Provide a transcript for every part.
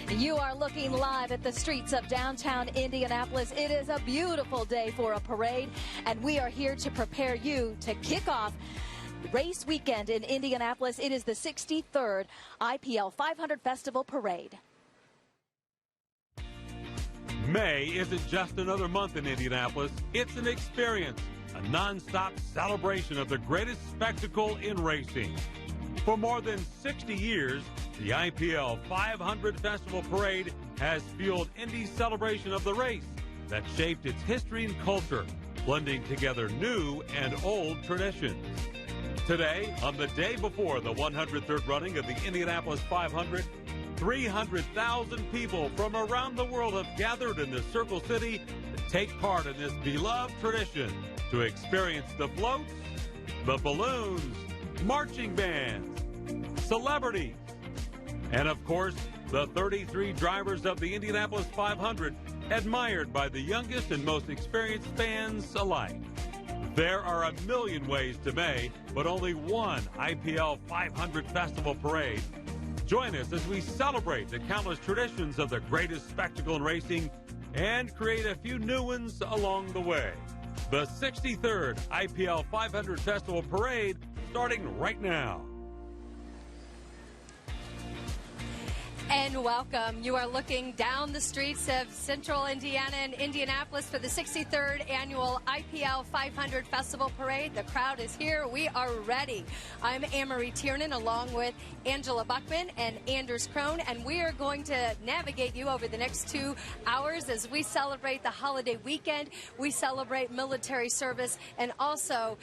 You are looking live at the streets of downtown Indianapolis. It is a beautiful day for a parade, and we are here to prepare you to kick off race weekend in Indianapolis. It is the 63rd IPL 500 Festival Parade. May isn't just another month in Indianapolis. It's an experience, a non-stop celebration of the greatest spectacle in racing. For more than 60 years, the IPL 500 Festival Parade has fueled Indy's celebration of the race that shaped its history and culture, blending together new and old traditions. Today, on the day before the 103rd running of the Indianapolis 500, 300,000 people from around the world have gathered in the Circle City to take part in this beloved tradition, to experience the floats, the balloons, marching bands, celebrities, and of course, the 33 drivers of the Indianapolis 500, admired by the youngest and most experienced fans alike. There are a million ways to May, but only one IPL 500 Festival Parade. Join us as we celebrate the countless traditions of the greatest spectacle in racing and create a few new ones along the way. The 63rd IPL 500 Festival Parade starting right now. And welcome. You are looking down the streets of central Indiana and Indianapolis for the 63rd annual IPL 500 Festival Parade. The crowd is here. We are ready. I'm Anne-Marie Tiernan along with Angela Buckman and Anders Crone, and we are going to navigate you over the next 2 hours as we celebrate the holiday weekend. We celebrate military service and also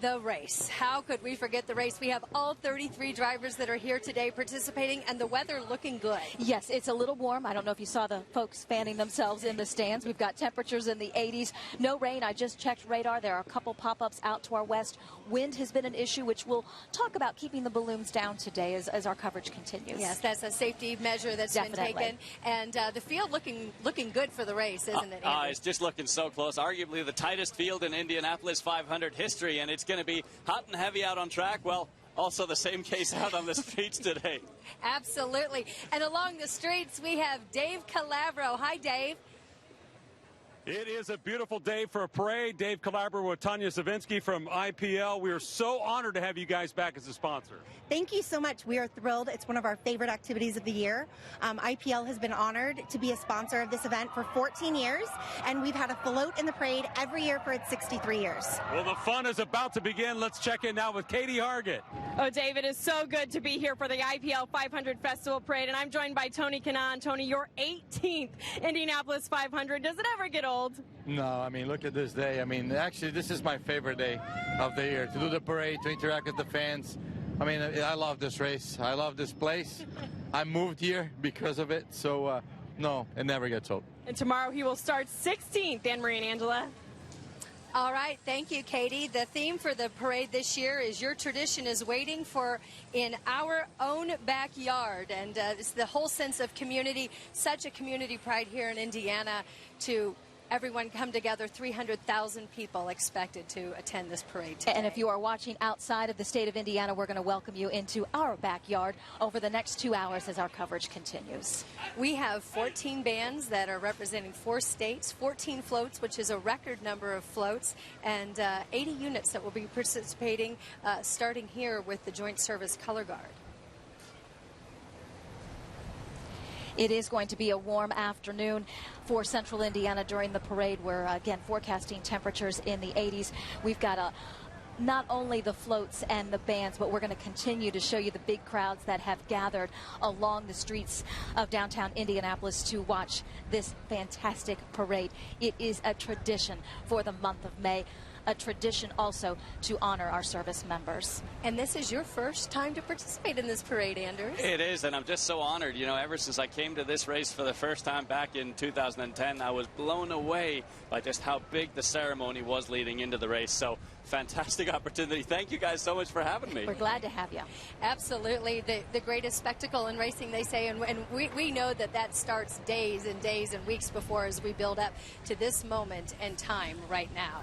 the race. How could we forget the race? We have all 33 drivers that are here today participating, and the weather looking good. Yes, it's a little warm. I don't know if you saw the folks fanning themselves in the stands. We've got temperatures in the 80s. No rain. I just checked radar. There are a couple pop-ups out to our west. Wind has been an issue, which we'll talk about keeping the balloons down today as our coverage continues. Yes, that's a safety measure that's been taken. And the field looking good for the race, isn't it, Andy? It's just looking so close. Arguably the tightest field in Indianapolis 500 history, and it's going to be hot and heavy out on track. Well, also the same case out on the streets today. Absolutely. And along the streets, we have Dave Calabro. Hi, Dave. It is a beautiful day for a parade. Dave Calabro with Tanya Savinsky from IPL. We are so honored to have you guys back as a sponsor. Thank you so much. We are thrilled. It's one of our favorite activities of the year. IPL has been honored to be a sponsor of this event for 14 years, and we've had a float in the parade every year for its 63 years. Well, the fun is about to begin. Let's check in now with Katie Hargett. Oh, Dave, it is so good to be here for the IPL 500 Festival Parade, and I'm joined by Tony Kanaan. Tony, your 18th Indianapolis 500. Does it ever get old? No, I mean, look at this day. I mean, actually, this is my favorite day of the year, to do the parade, to interact with the fans. I mean, I love this race. I love this place. I moved here because of it, so no, it never gets old. And tomorrow he will start 16th, Anne-Marie and Angela. All right, thank you, Katie. The theme for the parade this year is Your Tradition is Waiting for in Our Own Backyard. And it's the whole sense of community, such a community pride here in Indiana to everyone come together. 300,000 people expected to attend this parade today. And if you are watching outside of the state of Indiana, we're going to welcome you into our backyard over the next 2 hours as our coverage continues. We have 14 bands that are representing 4 states, 14 floats, which is a record number of floats, and 80 units that will be participating starting here with the Joint Service Color Guard. It is going to be a warm afternoon for central Indiana during the parade. We're, again, forecasting temperatures in the 80s. We've got not only the floats and the bands, but we're going to continue to show you the big crowds that have gathered along the streets of downtown Indianapolis to watch this fantastic parade. It is a tradition for the month of May, a tradition also to honor our service members. And this is your first time to participate in this parade, Anders. It is, and I'm just so honored. You know, ever since I came to this race for the first time back in 2010, I was blown away by just how big the ceremony was leading into the race. So, fantastic opportunity. Thank you guys so much for having me. We're glad to have you. Absolutely. The greatest spectacle in racing, they say, and we know that starts days and days and weeks before as we build up to this moment and time right now.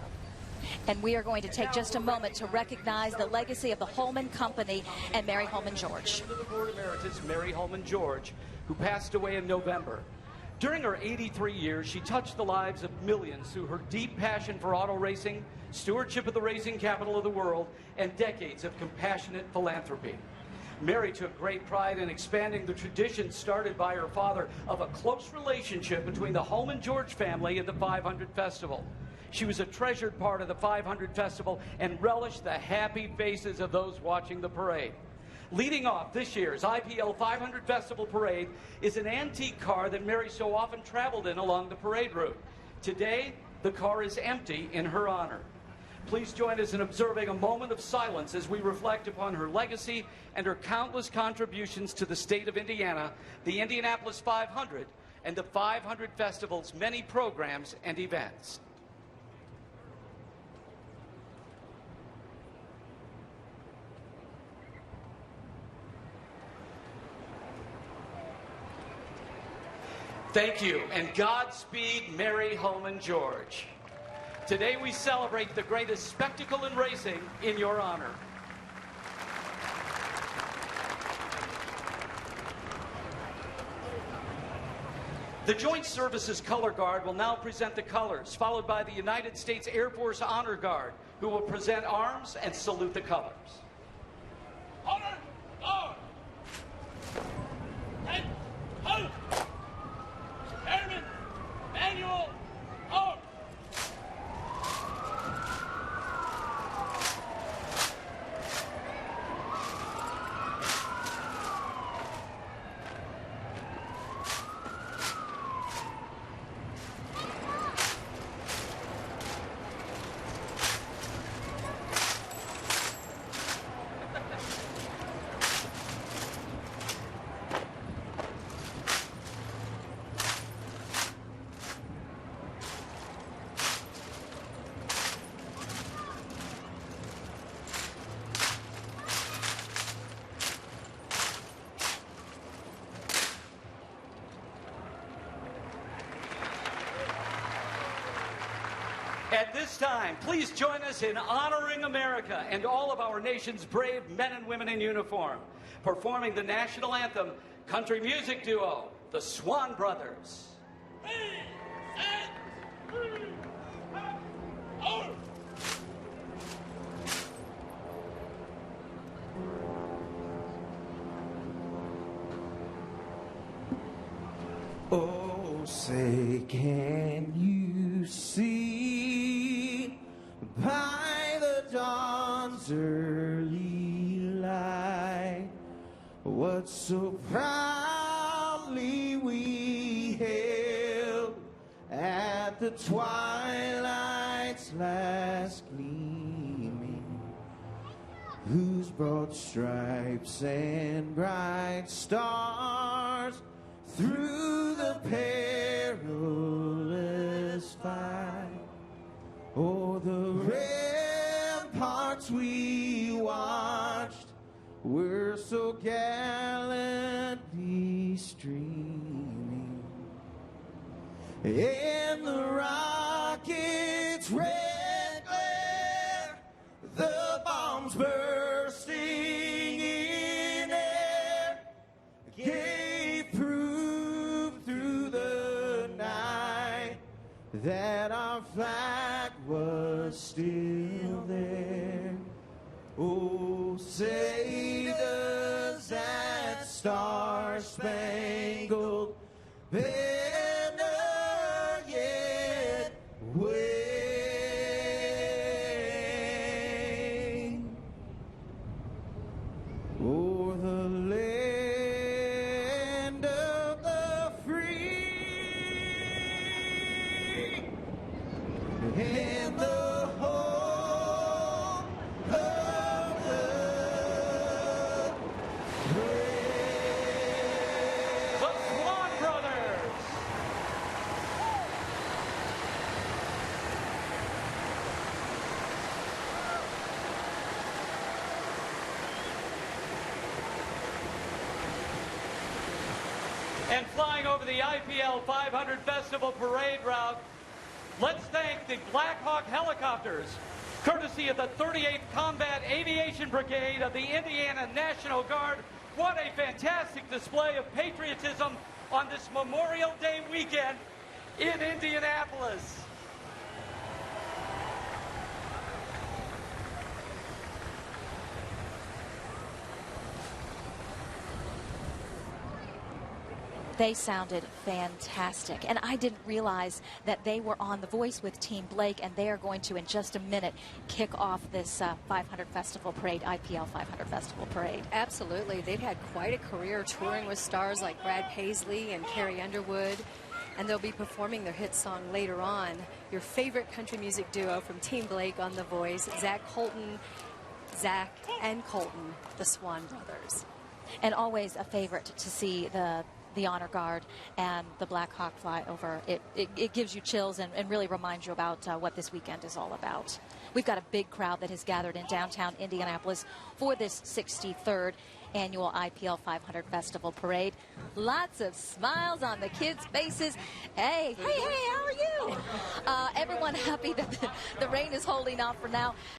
And we are going to take just a moment to recognize the legacy of the Holman Company and Mary Holman George. The Board Emeritus, Mary Holman George, who passed away in November. During her 83 years, she touched the lives of millions through her deep passion for auto racing, stewardship of the racing capital of the world, and decades of compassionate philanthropy. Mary took great pride in expanding the tradition started by her father of a close relationship between the Holman George family and the 500 Festival. She was a treasured part of the 500 Festival and relished the happy faces of those watching the parade. Leading off this year's IPL 500 Festival Parade is an antique car that Mary so often traveled in along the parade route. Today, the car is empty in her honor. Please join us in observing a moment of silence as we reflect upon her legacy and her countless contributions to the state of Indiana, the Indianapolis 500, and the 500 Festival's many programs and events. Thank you, and Godspeed, Mary Holman George. Today we celebrate the greatest spectacle in racing in your honor. The Joint Services Color Guard will now present the colors, followed by the United States Air Force Honor Guard, who will present arms and salute the colors. Honor Guard! And honor! Airman Manual Arms! At this time, please join us in honoring America and all of our nation's brave men and women in uniform. Performing the national anthem, country music duo, the Swan Brothers. Oh, say, can you see by the dawn's early light what so proudly we hailed at the twilight's last gleaming, whose broad stripes and bright stars through the perilous fight, oh, the ramparts we watched were so gallantly streaming, and the rockets' red glare, the bombs bursting in air, gave proof through the night that our flag was still there. Oh, say does that star-spangled banner yet wave o'er the land of the free and the home of the brave. The Swan Brothers. And flying over the IPL 500 Festival Parade route, let's thank the Black Hawk helicopters, courtesy of the 38th Combat Aviation Brigade of the Indiana National Guard, What a fantastic display of patriotism on this Memorial Day weekend in Indianapolis. They sounded fantastic, and I didn't realize that they were on The Voice with Team Blake, and they are going to, in just a minute, kick off this 500 Festival Parade, IPL 500 Festival Parade. Absolutely. They've had quite a career touring with stars like Brad Paisley and Carrie Underwood, and they'll be performing their hit song later on. Your favorite country music duo from Team Blake on The Voice, Zach and Colton, the Swan Brothers. And always a favorite to see the honor guard and the Black Hawk fly over. It gives you chills and really reminds you about what this weekend is all about. We've got a big crowd that has gathered in downtown Indianapolis for this 63rd annual IPL 500 Festival Parade. Lots of smiles on the kids' faces. Hey, how are you? Everyone happy that the rain is holding off for now.